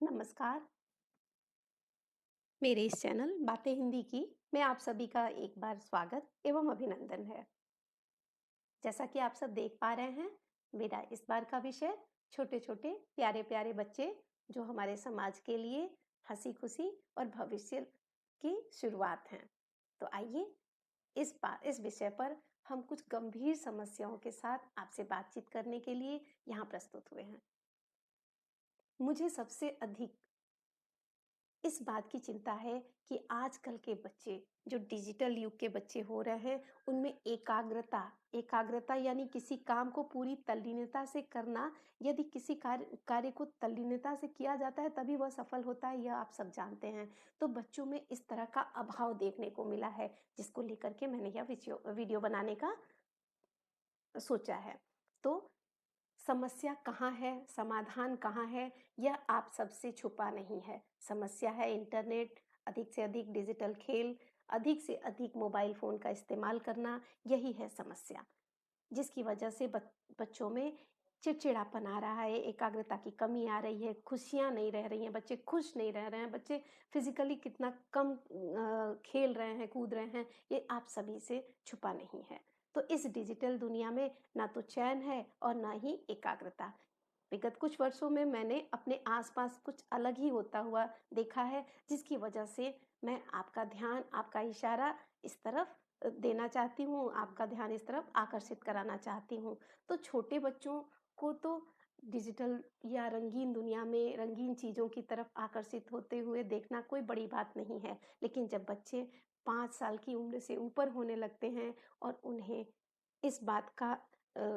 नमस्कार, मेरे इस चैनल बातें हिंदी की में आप सभी का एक बार स्वागत एवं अभिनंदन है। जैसा कि आप सब देख पा रहे हैं, मेरा इस बार का विषय छोटे-छोटे, प्यारे-प्यारे बच्चे जो हमारे समाज के लिए हँसी-खुशी और भविष्य की शुरुआत हैं। तो आइए इस विषय पर हम कुछ गंभीर समस्याओं के साथ आपसे बातचीत करने के लिए यहाँ प्रस्तुत हुए हैं। मुझे सबसे अधिक इस बात की चिंता है कि आजकल के बच्चे जो डिजिटल युग के बच्चे हो रहे हैं उनमें एकाग्रता एकाग्रता यानी किसी काम को पूरी तल्लीनता से करना। यदि किसी कार्य को तल्लीनता से किया जाता है तभी वह सफल होता है, यह आप सब जानते हैं। तो बच्चों में इस तरह का अभाव देखने को मिला है, जिसको लेकर के मैंने यह वीडियो बनाने का सोचा है। तो समस्या कहाँ है, समाधान कहाँ है, यह आप सबसे छुपा नहीं है। समस्या है इंटरनेट, अधिक से अधिक डिजिटल खेल, अधिक से अधिक मोबाइल फ़ोन का इस्तेमाल करना, यही है समस्या। जिसकी वजह से बच्चों में चिड़चिड़ापन आ रहा है, एकाग्रता की कमी आ रही है, खुशियाँ नहीं रह रही हैं, बच्चे खुश नहीं रह रहे हैं, बच्चे फिज़िकली कितना कम खेल रहे हैं, कूद रहे हैं, ये आप सभी से छुपा नहीं है। तो इस डिजिटल दुनिया में ना तो चैन है और ना ही एकाग्रता। विगत कुछ वर्षों में मैंने अपने आसपास कुछ अलग ही होता हुआ देखा है, जिसकी वजह से मैं आपका ध्यान, आपका इशारा इस तरफ देना चाहती हूँ, आपका ध्यान इस तरफ आकर्षित कराना चाहती हूँ। तो छोटे बच्चों को तो डिजिटल या रंगीन दुनिया में रंगीन चीज़ों की तरफ आकर्षित होते हुए देखना कोई बड़ी बात नहीं है। लेकिन जब बच्चे 5 साल की उम्र से ऊपर होने लगते हैं और उन्हें इस बात का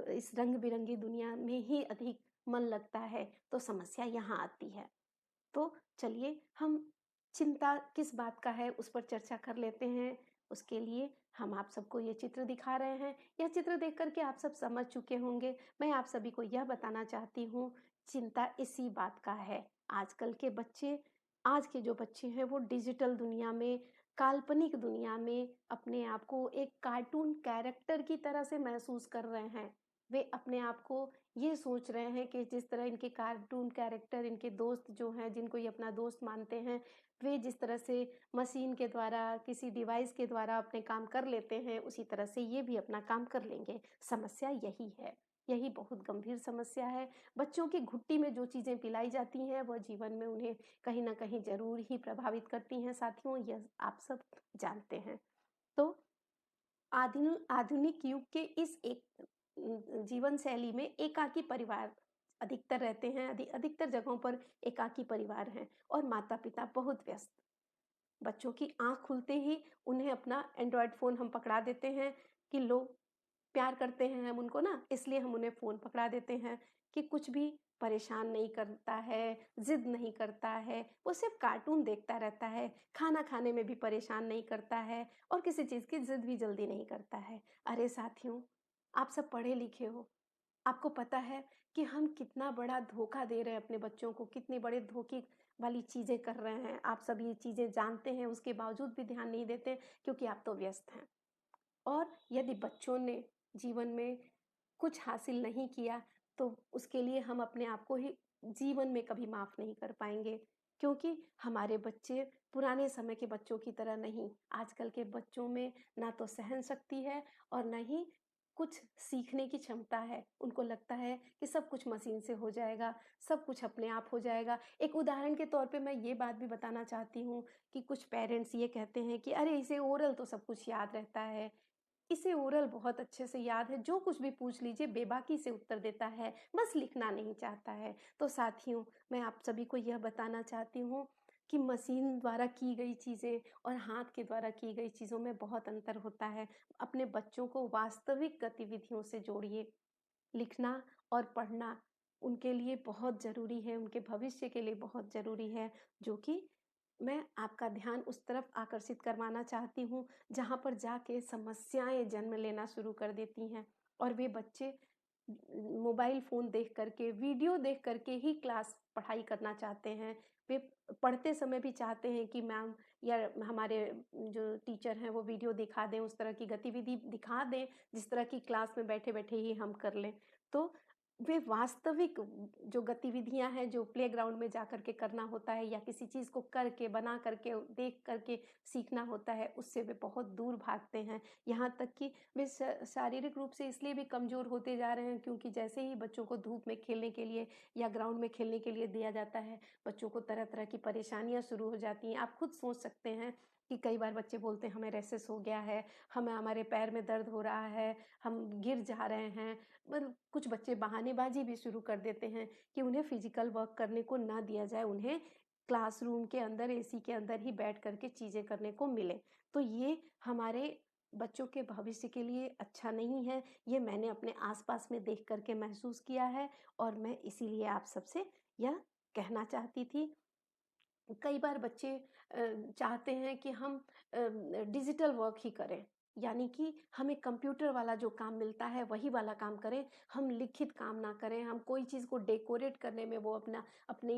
इस रंग-बिरंगी दुनिया में ही अधिक मन लगता है, तो समस्या यहाँ आती है। तो चलिए हम चिंता किस बात का है उस पर चर्चा कर लेते हैं। उसके लिए हम आप सबको ये चित्र दिखा रहे हैं। यह चित्र देख कर के आप सब समझ चुके होंगे। मैं आप सभी को यह बताना चाहती हूँ, चिंता इसी बात का है। आजकल के बच्चे आज के जो बच्चे हैं वो डिजिटल दुनिया में, काल्पनिक दुनिया में अपने आप को एक कार्टून कैरेक्टर की तरह से महसूस कर रहे हैं। वे अपने आप को ये सोच रहे हैं कि जिस तरह इनके कार्टून कैरेक्टर, इनके दोस्त जो हैं, जिनको ये अपना दोस्त मानते हैं, वे जिस तरह से मशीन के द्वारा, किसी डिवाइस के द्वारा अपने काम कर लेते हैं, उसी तरह से ये भी अपना काम कर लेंगे। समस्या यही है। यही बहुत गंभीर समस्या है। बच्चों की घुट्टी में जो चीज़ें पिलाई जाती हैं, वह जीवन में उन्हें कहीं न कहीं ज़रूर ही प्रभावित करती हैं साथियों, यह आप सब जानते हैं। तो आधुनिक युग के इस एक जीवन शैली में एकाकी परिवार अधिकतर रहते हैं, अधिकतर जगहों पर एकाकी परिवार हैं और माता-पिता बहुत व्यस्त। बच्चों की आँख खुलते ही उन्हें अपना एंड्रॉयड फ़ोन हम पकड़ा देते हैं कि लो, प्यार करते हैं हम उनको ना, इसलिए हम उन्हें फ़ोन पकड़ा देते हैं कि कुछ भी परेशान नहीं करता है, ज़िद नहीं करता है, वो सिर्फ़ कार्टून देखता रहता है, खाना खाने में भी परेशान नहीं करता है और किसी चीज़ की ज़िद भी जल्दी नहीं करता है। अरे साथियों, आप सब पढ़े-लिखे हो, आपको पता है कि हम कितना बड़ा धोखा दे रहे हैं अपने बच्चों को, कितने बड़े धोखे वाली चीज़ें कर रहे हैं। आप सब ये चीज़ें जानते हैं, उसके बावजूद भी ध्यान नहीं देते क्योंकि आप तो व्यस्त हैं। और यदि बच्चों ने जीवन में कुछ हासिल नहीं किया, तो उसके लिए हम अपने आप को ही जीवन में कभी माफ़ नहीं कर पाएँगे। क्योंकि हमारे बच्चे पुराने समय के बच्चों की तरह नहीं, आजकल के बच्चों में ना तो सहन शक्ति है और ना ही कुछ सीखने की क्षमता है। उनको लगता है कि सब कुछ मशीन से हो जाएगा, सब कुछ अपने आप हो जाएगा। एक उदाहरण के तौर पे मैं ये बात भी बताना चाहती हूँ कि कुछ पेरेंट्स ये कहते हैं कि अरे इसे ओरल तो सब कुछ याद रहता है, इसे ओरल बहुत अच्छे से याद है, जो कुछ भी पूछ लीजिए बेबाकी से उत्तर देता है, बस लिखना नहीं चाहता है। तो साथियों, मैं आप सभी को यह बताना चाहती हूँ कि मशीन द्वारा की गई चीज़ें और हाथ के द्वारा की गई चीज़ों में बहुत अंतर होता है। अपने बच्चों को वास्तविक गतिविधियों से जोड़िए। लिखना और पढ़ना उनके लिए बहुत ज़रूरी है, उनके भविष्य के लिए बहुत ज़रूरी है, जो कि मैं आपका ध्यान उस तरफ आकर्षित करवाना चाहती हूँ, जहाँ पर जाके समस्याएँ जन्म लेना शुरू कर देती हैं और वे बच्चे मोबाइल फ़ोन देख कर के, वीडियो देख कर के ही क्लास पढ़ाई करना चाहते हैं। वे पढ़ते समय भी चाहते हैं कि मैम या हमारे जो टीचर हैं, वो वीडियो दिखा दें, उस तरह की गतिविधि दिखा दें, जिस तरह की क्लास में बैठे-बैठे ही हम कर लें। तो वे वास्तविक जो गतिविधियाँ हैं, जो प्लेग्राउंड में जाकर के करना होता है या किसी चीज़ को करके, बना करके, देख करके सीखना होता है, उससे वे बहुत दूर भागते हैं। यहाँ तक कि वे शारीरिक रूप से इसलिए भी कमज़ोर होते जा रहे हैं क्योंकि जैसे ही बच्चों को धूप में खेलने के लिए या ग्राउंड में खेलने के लिए दिया जाता है, बच्चों को तरह-तरह की परेशानियाँ शुरू हो जाती हैं। आप खुद सोच सकते हैं कि कई बार बच्चे बोलते हैं हमें रैशेस हो गया है, हमें हमारे पैर में दर्द हो रहा है, हम गिर जा रहे हैं। पर कुछ बच्चे बहानेबाज़ी भी शुरू कर देते हैं कि उन्हें फ़िज़िकल वर्क करने को ना दिया जाए, उन्हें क्लासरूम के अंदर एसी के अंदर ही बैठ कर के चीज़ें करने को मिले। तो ये हमारे बच्चों के भविष्य के लिए अच्छा नहीं है, ये मैंने अपने आस-पास में देख कर के महसूस किया है और मैं इसीलिए आप सबसे यह कहना चाहती थी। कई बार बच्चे चाहते हैं कि हम डिजिटल वर्क ही करें, यानी कि हमें कंप्यूटर वाला जो काम मिलता है वही वाला काम करें, हम लिखित काम ना करें, हम कोई चीज़ को डेकोरेट करने में वो अपनी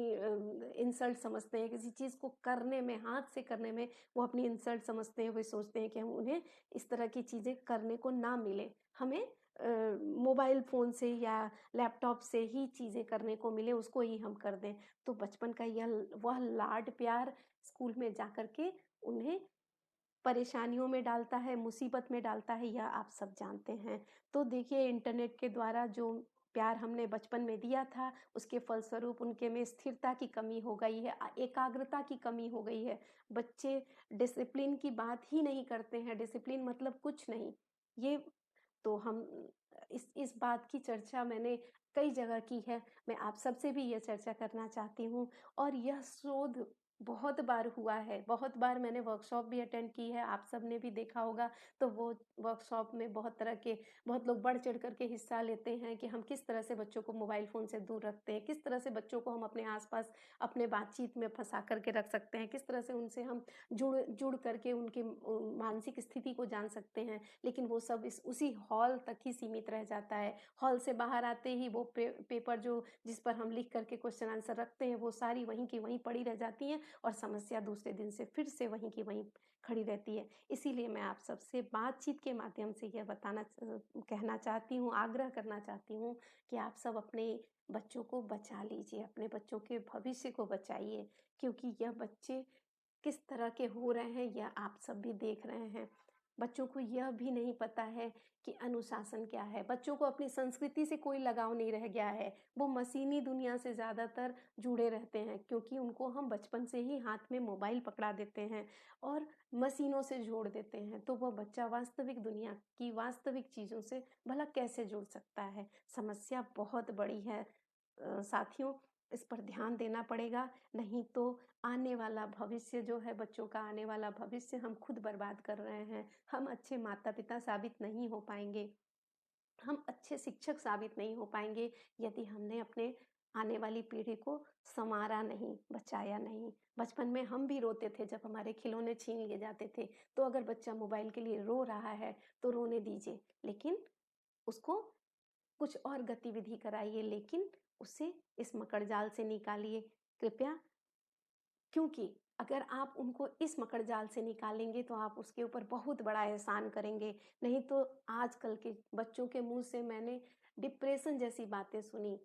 इंसल्ट समझते हैं, किसी चीज़ को करने में, हाथ से करने में वो अपनी इंसल्ट समझते हैं, वे सोचते हैं कि हम उन्हें इस तरह की चीज़ें करने को ना मिले। हमें मोबाइल फ़ोन से या लैपटॉप से ही चीज़ें करने को मिले, उसको ही हम कर दें। तो बचपन का वह लाड प्यार स्कूल में जाकर के उन्हें परेशानियों में डालता है, मुसीबत में डालता है, यह आप सब जानते हैं। तो देखिए इंटरनेट के द्वारा जो प्यार हमने बचपन में दिया था, उसके फलस्वरूप उनके में स्थिरता की कमी हो गई है, एकाग्रता की कमी हो गई है। बच्चे डिसिप्लिन की बात ही नहीं करते हैं, डिसिप्लिन मतलब कुछ नहीं। ये तो हम इस बात की चर्चा मैंने कई जगह की है, मैं आप सबसे भी ये चर्चा करना चाहती हूँ और यह शोध बहुत बार हुआ है, बहुत बार मैंने वर्कशॉप भी अटेंड की है, आप सबने भी देखा होगा, तो वो वर्कशॉप में बहुत लोग बढ़-चढ़ कर के हिस्सा लेते हैं कि हम किस तरह से बच्चों को मोबाइल फ़ोन से दूर रखते हैं, किस तरह से बच्चों को हम अपने आस-पास अपने बातचीत में फँसा कर के रख सकते हैं, किस तरह से उनसे हम जुड़ जुड़ करके उनकी मानसिक स्थिति को जान सकते हैं। लेकिन वो सब इस उसी हॉल तक ही सीमित रह जाता है। हॉल से बाहर आते ही वो पेपर जो जिस पर हम लिख कर के क्वेश्चन आंसर रखते हैं, वो सारी वहीं की वहीं पड़ी रह जाती हैं और समस्या दूसरे दिन से फिर से वहीं की वहीं खड़ी रहती है। इसीलिए मैं आप सबसे बातचीत के माध्यम से यह कहना चाहती हूँ, आग्रह करना चाहती हूँ कि आप सब अपने बच्चों को बचा लीजिए, अपने बच्चों के भविष्य को बचाइए क्योंकि यह बच्चे किस तरह के हो रहे हैं यह आप सब भी देख रहे हैं। बच्चों को यह भी नहीं पता है कि अनुशासन क्या है। बच्चों को अपनी संस्कृति से कोई लगाव नहीं रह गया है। वो मशीनी दुनिया से ज़्यादातर जुड़े रहते हैं क्योंकि उनको हम बचपन से ही हाथ में मोबाइल पकड़ा देते हैं और मशीनों से जोड़ देते हैं। तो वह बच्चा वास्तविक दुनिया की वास्तविक चीज़ों से भला कैसे जुड़ सकता है? समस्या बहुत बड़ी है। साथियों इस पर ध्यान देना पड़ेगा, नहीं तो आने वाला भविष्य जो है बच्चों का आने वाला भविष्य हम खुद बर्बाद कर रहे हैं। हम अच्छे माता-पिता साबित नहीं हो पाएँगे, हम अच्छे शिक्षक साबित नहीं हो पाएँगे यदि हमने अपने आने वाली पीढ़ी को सँवारा नहीं, बचाया नहीं। बचपन में हम भी रोते थे जब हमारे खिलौने छीन लिए जाते थे, तो अगर बच्चा मोबाइल के लिए रो रहा है, तो रोने दीजिए, लेकिन उसको कुछ और गतिविधि कराइए लेकिन उसे इस मकड़जाल से निकालिए। कृपया क्योंकि अगर आप उनको इस मकड़जाल से निकालेंगे तो आप उसके ऊपर बहुत बड़ा एहसान करेंगे। नहीं तो आजकल के बच्चों के मुँह से मैंने डिप्रेशन जैसी बातें सुनी।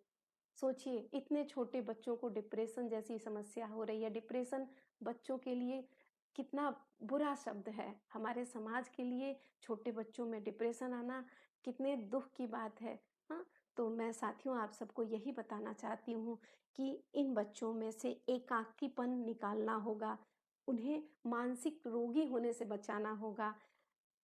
सोचिए इतने छोटे बच्चों को डिप्रेशन जैसी समस्या हो रही है। डिप्रेशन बच्चों के लिए कितना बुरा शब्द है। हमारे समाज के लिए छोटे बच्चों में डिप्रेशन आना कितने दुःख की बात है। हाँ, तो मैं साथियों आप सबको यही बताना चाहती हूँ कि इन बच्चों में से एकाकीपन निकालना होगा। उन्हें मानसिक रोगी होने से बचाना होगा।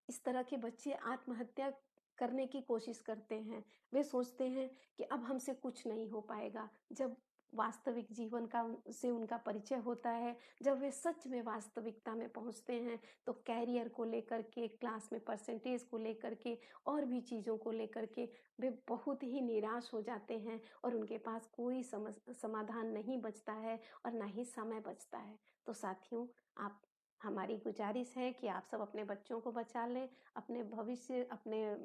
इस तरह के बच्चे आत्महत्या करने की कोशिश करते हैं। वे सोचते हैं कि अब हमसे कुछ नहीं हो पाएगा। जब वास्तविक जीवन का से उनका परिचय होता है, जब वे सच में वास्तविकता में पहुँचते हैं, तो करियर को लेकर के, क्लास में परसेंटेज को लेकर के और भी चीज़ों को लेकर के वे बहुत ही निराश हो जाते हैं और उनके पास कोई समाधान नहीं बचता है और ना ही समय बचता है। तो साथियों, आप हमारी गुजारिश है कि आप सब अपने बच्चों को बचा लें, अपने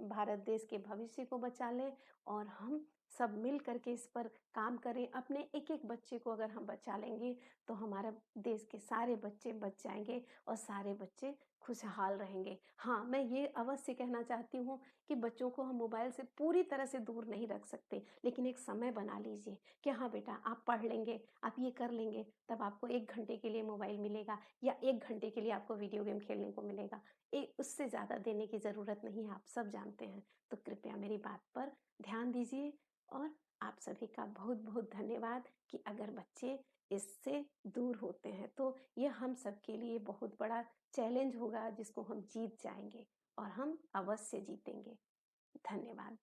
भारत देश के भविष्य को बचा लें और हम सब मिल कर के इस पर काम करें। अपने एक-एक बच्चे को अगर हम बचा लेंगे, तो हमारा देश के सारे बच्चे बच जाएँगे और सारे बच्चे खुशहाल रहेंगे। हाँ, मैं ये अवश्य कहना चाहती हूँ कि बच्चों को हम मोबाइल से पूरी तरह से दूर नहीं रख सकते, लेकिन एक समय बना लीजिए कि हाँ बेटा, आप पढ़ लेंगे, आप ये कर लेंगे, तब आपको 1 घंटे के लिए मोबाइल मिलेगा या 1 घंटे के लिए आपको वीडियो गेम खेलने को मिलेगा। उससे ज़्यादा देने की ज़रूरत नहीं है, आप सब जानते हैं। तो कृपया मेरी बात पर ध्यान दीजिए और आप सभी का बहुत-बहुत धन्यवाद कि अगर बच्चे इससे दूर होते हैं, तो ये हम सबके लिए बहुत बड़ा चैलेंज होगा जिसको हम जीत जाएँगे और हम अवश्य जीतेंगे। धन्यवाद।